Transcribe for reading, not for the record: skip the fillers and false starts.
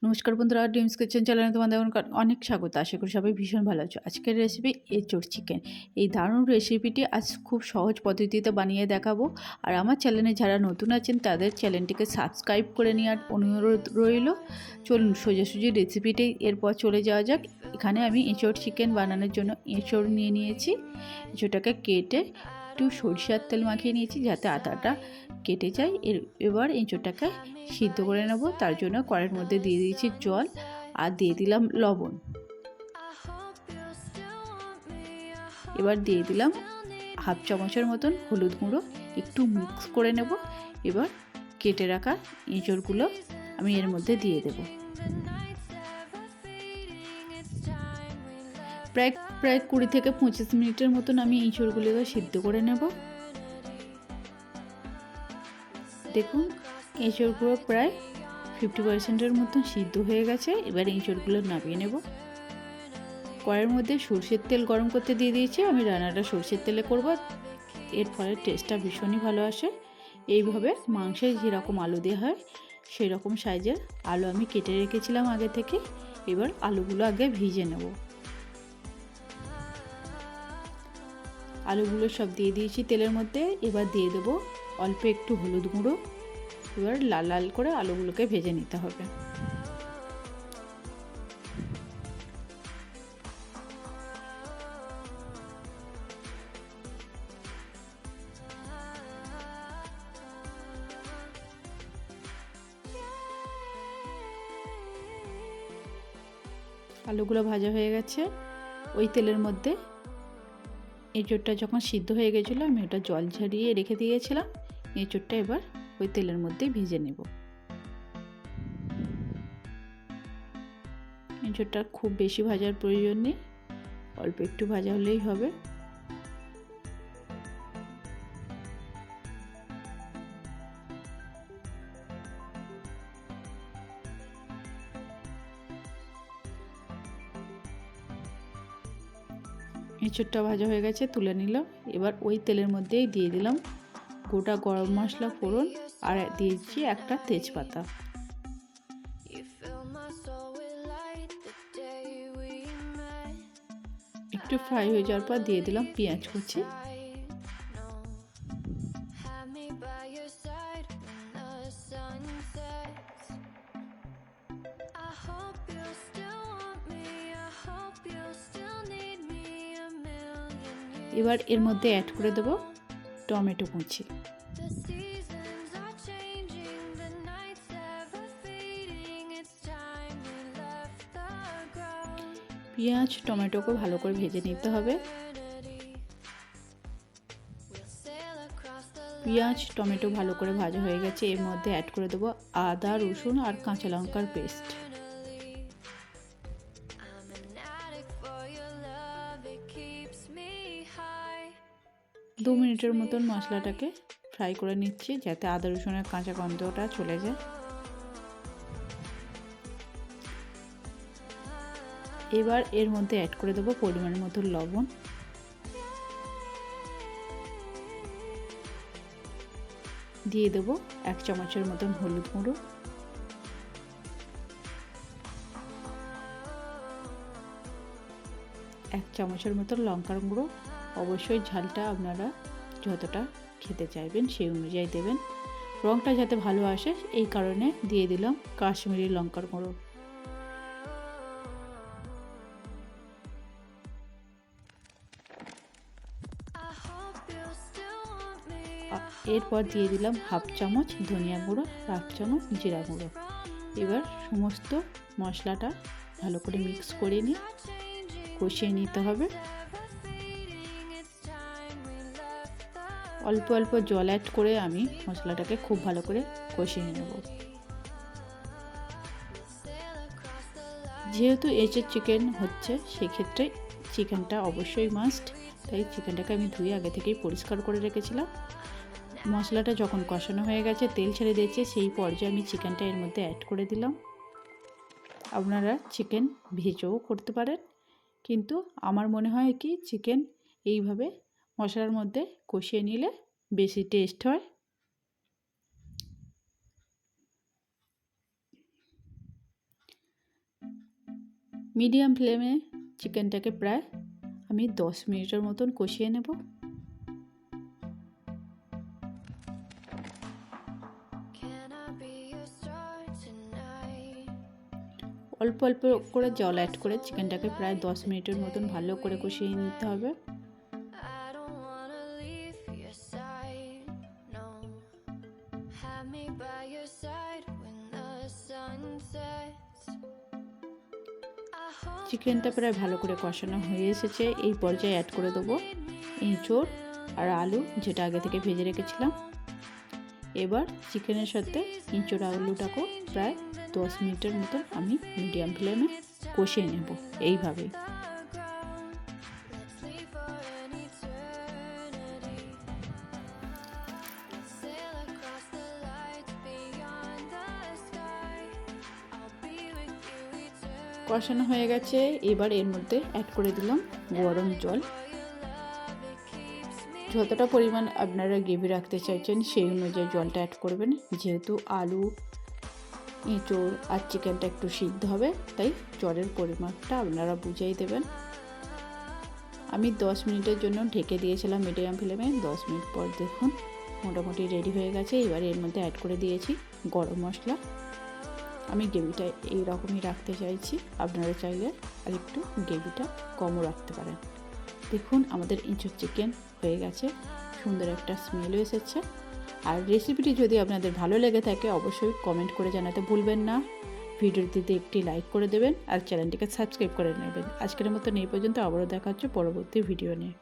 নমস্কার বন্ধুরা, dreams kitchen চ্যানেলে তোমাদের অনেক স্বাগত। আশা করি সবাই ভীষণ ভালো আছো। আজকের রেসিপি এঁচোড় চিকেন। এই দারুণ রেসিপিটি আজ খুব সহজ পদ্ধতিতে বানিয়ে দেখাবো। আর আমার চ্যানেলে যারা নতুন আছেন তাদের চ্যানেলটিকে সাবস্ক্রাইব করে নেওয়ার অনুরোধ রইল। চলুন সোজাসুজি রেসিপিটি এরপর চলে যাওয়া যাক। এখানে আমি এঁচোড় চিকেন বানানোর জন্য এঁচোড় নিয়ে নিয়েছি। এঁচোড়টাকে কেটে একটু সরিষার তেল মাখিয়ে নিয়েছি যাতে আটাটা কেটে যায়। এবার এঁচোড়টাকে সিদ্ধ করে নেব। তার জন্য কড়াইয়ের মধ্যে দিয়ে দিয়েছি জল আর দিয়ে দিলাম লবণ। এবার দিয়ে দিলাম হাফ চামচের মতন হলুদ গুঁড়ো, একটু মিক্স করে নেব। এবার কেটে রাখা এঁচোড়গুলো আমি এর মধ্যে দিয়ে দেব। প্রায় 20 থেকে 25 মিনিটের মতন আমি এঁচোড়গুলোকে সিদ্ধ করে নেব। দেখুন এঁচোড়গুলো প্রায় 50% মতন সিদ্ধ হয়ে গেছে। এবার এঁচোড়গুলো নামিয়ে নেব। কড়াইয়ের মধ্যে সরষের তেল গরম করতে দিয়ে দিয়েছি। আমি রান্নাটা সরষের তেলে করব, এর ফলে টেস্টটা ভীষণই ভালো আসে। এইভাবে মাংসে যেরকম আলু দেওয়া হয় সেই রকম সাইজের আলু আমি কেটে রেখেছিলাম আগে থেকে। এবার আলুগুলো আগে ভিজে নেব। আলুগুলো সব দিয়ে দিয়েছি তেলের মধ্যে। এবার দিয়ে দেবো অল্প একটু হলুদ গুঁড়ো। এবার লাল লাল করে আলুগুলোকে ভেজে নিতে হবে। আলুগুলো ভাজা হয়ে গেছে। ওই তেলের মধ্যে এঁচোড়টা যখন সিদ্ধ হয়ে গেছিলো আমি ওটা জল ঝরিয়ে রেখে দিয়েছিলাম। এঁচোড়টা এবার ওই তেলের মধ্যেই ভেজে নেব। এঁচোড়টা খুব বেশি ভাজার প্রয়োজন নেই, অল্প একটু ভাজা হলেই হবে। এঁচোড়টা ভাজা হয়ে গেছে, তুলে নিলাম। এবার ওই তেলের মধ্যেই দিয়ে দিলাম গোটা গরম মশলা ফোড়ন আর দিয়েছি একটা তেজপাতা। একটু ফ্রাই হয়ে যাওয়ার পর দিয়ে দিলাম পেঁয়াজ কুচি। এবার এর মধ্যে অ্যাড করে দেব টমেটো কুচি। পেঁয়াজ টমেটোকে ভালো করে ভেজে নিতে হবে। পেঁয়াজ টমেটো ভালো করে ভাজা হয়ে গেছে। এর মধ্যে অ্যাড করে দেবো আদা রসুন আর কাঁচা লঙ্কার পেস্ট। দু মিনিটের মতন মশলাটাকে ফ্রাই করে নিচ্ছি যাতে আদা রসুনের কাঁচা গন্ধটা চলে যায়। এবার এর মধ্যে অ্যাড করে দেবো পরিমাণ মতো লবণ। দিয়ে দেবো 1 চামচের মতন হলুদ গুঁড়ো। এক চামচের মতো লঙ্কার গুঁড়ো। অবশ্যই ঝালটা আপনারা যতটা খেতে চাইবেন সেই অনুযায়ী দেবেন। রঙটা যাতে ভালো আসে এই কারণে দিয়ে দিলাম কাশ্মীরি লঙ্কার গুঁড়ো। এরপর দিয়ে দিলাম হাফ চামচ ধনিয়া গুঁড়ো, হাফ চামচ জিরা গুঁড়ো। এবার সমস্ত মশলাটা ভালো করে মিক্স করে নিয়ে কষিয়ে নিতে হবে। অল্প অল্প জল অ্যাড করে আমি মশলাটাকে খুব ভালো করে কষিয়ে নেব। যেহেতু এঁচোড় চিকেন হচ্ছে সেক্ষেত্রে চিকেনটা অবশ্যই মাস্ট, তাই চিকেনটাকে আমি ধুয়ে আগে থেকেই পরিষ্কার করে রেখেছিলাম। মশলাটা যখন কষানো হয়ে গেছে তেল ছেড়ে দিয়েছে সেই পর্যায়ে আমি চিকেনটা এর মধ্যে অ্যাড করে দিলাম। আপনারা চিকেন ভেজেও করতে পারেন, কিন্তু আমার মনে হয় কি চিকেন এইভাবে মশলার মধ্যে কষিয়ে নিলে বেশি টেস্ট হয়। মিডিয়াম ফ্লেমে চিকেনটাকে প্রায় আমি 10 মিনিটের মতন কষিয়ে নেব। অল্প অল্প করে জল অ্যাড করে চিকেনটাকে প্রায় 10 মিনিটের মতন ভালো করে কষিয়ে নিতে হবে। চিকেনটা প্রায় ভালো করে কষানো হয়ে এসেছে। এই পর্যায়ে অ্যাড করে দেবো এঁচোড় আর আলু, যেটা আগে থেকে ভেজে রেখেছিলাম। এবার চিকেনের সাথে এঁচোড় আলুটাকেও প্রায় 10 মিনিটের মতন আমি মিডিয়াম ফ্লেমে কষিয়ে নেব এইভাবেই। কষানো হয়ে গেছে। এবার এর মধ্যে অ্যাড করে দিলাম গরম জল। যতটা পরিমাণ আপনারা গ্রেভি রাখতে চাইছেন সেই অনুযায়ী জলটা অ্যাড করবেন। যেহেতু আলু, এঁচোড় আর চিকেনটা একটু সিদ্ধ হবে, তাই জলের পরিমাণটা আপনারা বুঝেই দেবেন। আমি 10 মিনিটের জন্য ঢেকে দিয়েছিলাম মিডিয়াম ফ্লেমে। 10 মিনিট পর দেখুন মোটামুটি রেডি হয়ে গেছে। এবার এর মধ্যে অ্যাড করে দিয়েছি গরম মশলা। আমি গ্রেভিটা এইরকমই রাখতে চাইছি, আপনারা চাইলে আর একটু গ্রেভিটা কমও রাখতে পারেন। দেখুন আমাদের এঁচোড় চিকেন হয়ে গেছে, সুন্দর একটা স্মেলও এসেছে। আর রেসিপিটি যদি আপনাদের ভালো লেগে থাকে অবশ্যই কমেন্ট করে জানাতে ভুলবেন না। ভিডিওটিতে একটি লাইক করে দেবেন আর চ্যানেলটিকে সাবস্ক্রাইব করে নেবেন। আজকের মতো এই পর্যন্ত, আবারও দেখা হচ্ছে পরবর্তী ভিডিও নিয়ে।